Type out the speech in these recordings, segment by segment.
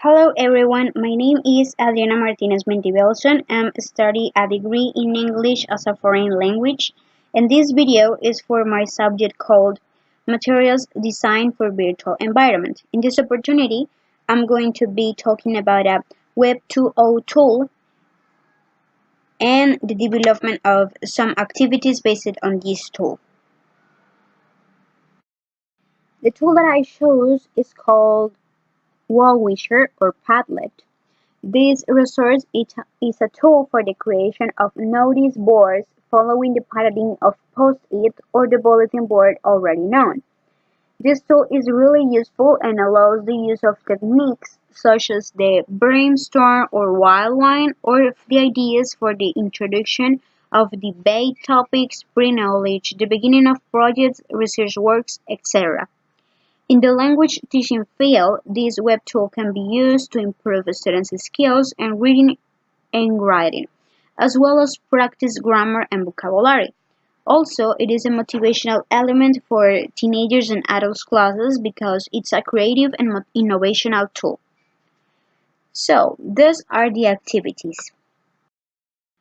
Hello everyone, my name is Adriana Martinez Mentivelson. I'm studying a degree in English as a foreign language, and this video is for my subject called Materials Design for Virtual Environment. In this opportunity, I'm going to be talking about a Web 2.0 tool and the development of some activities based on this tool. The tool that I chose is called Wellwisher or Padlet. This resource is a tool for the creation of notice boards following the pattern of Post-it or the bulletin board already known. This tool is really useful and allows the use of techniques such as the brainstorm or wild line, or the ideas for the introduction of debate topics, pre-knowledge, the beginning of projects, research works, etc. In the language teaching field, this web tool can be used to improve students' skills in reading and writing, as well as practice grammar and vocabulary. Also, it is a motivational element for teenagers and adults classes because it's a creative and innovational tool. So, these are the activities.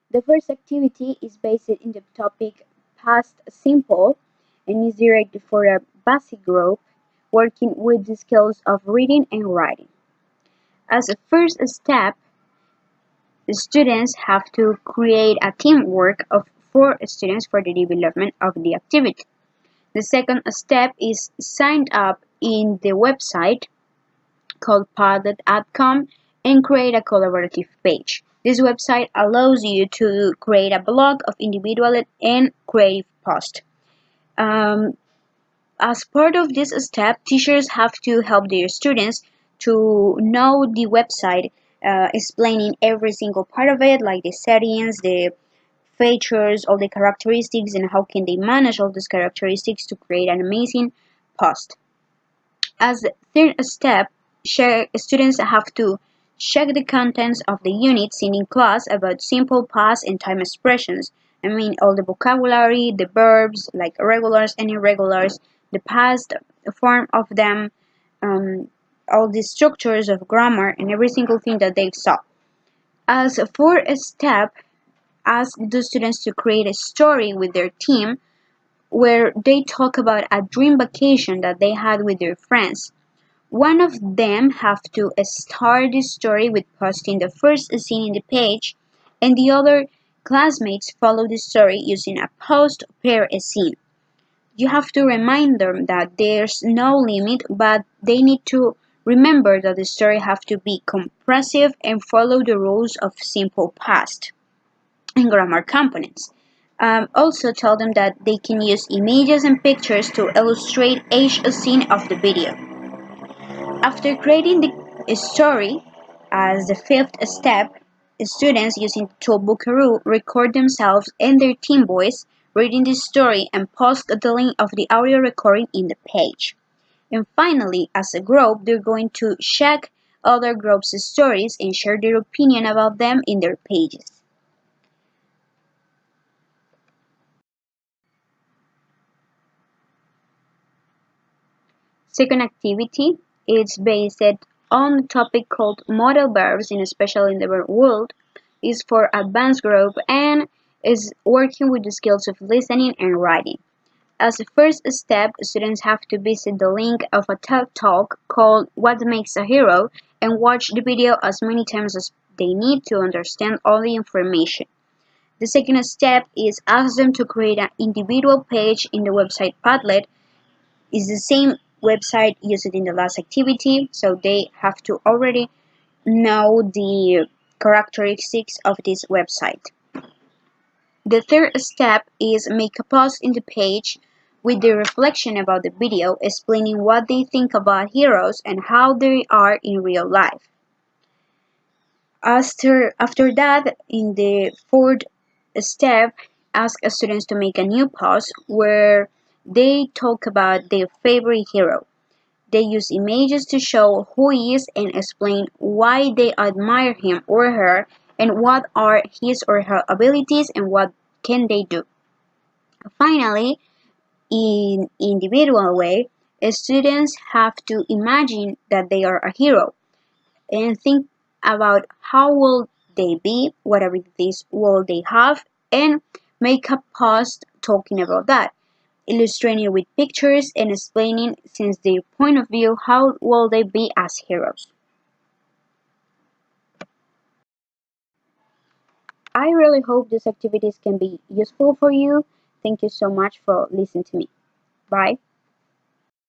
The first activity is based in the topic past simple and is directed for a basic group working with the skills of reading and writing. As a first step, the students have to create a teamwork of 4 students for the development of the activity. The second step is sign up in the website called padlet.com and create a collaborative page. This website allows you to create a blog of individual and creative posts. As part of this step, teachers have to help their students to know the website, explaining every single part of it, like the settings, the features, all the characteristics, and how can they manage all these characteristics to create an amazing post. As the third step, students have to check the contents of the units seen in class about simple past and time expressions. I mean, all the vocabulary, the verbs like regulars and irregulars, the past form of them, all the structures of grammar, and every single thing that they saw. As a fourth step, ask the students to create a story with their team where they talk about a dream vacation that they had with their friends. One of them have to start the story with posting the first scene in the page, and the other classmates follow the story using a post per scene. You have to remind them that there's no limit, but they need to remember that the story have to be comprehensive and follow the rules of simple past and grammar components. Also tell them that they can use images and pictures to illustrate each scene of the video. After creating the story, as the fifth step, students using the tool Buckaroo record themselves and their team voice reading the story and post the link of the audio recording in the page. And finally, as a group, they're going to check other groups' stories and share their opinion about them in their pages. Second activity is based on a topic called modal verbs, in especially in the verb world, is for advanced group and is working with the skills of listening and writing. As a first step, students have to visit the link of a TED Talk called What Makes a Hero and watch the video as many times as they need to understand all the information. The second step is ask them to create an individual page in the website Padlet. It's the same website used in the last activity, so they have to already know the characteristics of this website. The third step is make a post in the page with the reflection about the video, explaining what they think about heroes and how they are in real life. After that, in the fourth step, ask students to make a new post where they talk about their favorite hero. They use images to show who he is and explain why they admire him or her and what are his or her abilities and what can they do. Finally, in individual way, students have to imagine that they are a hero. and think about how will they be, what abilities will they have, and make a post talking about that, illustrating with pictures and explaining since their point of view how will they be as heroes. I really hope these activities can be useful for you. Thank you so much for listening to me. Bye.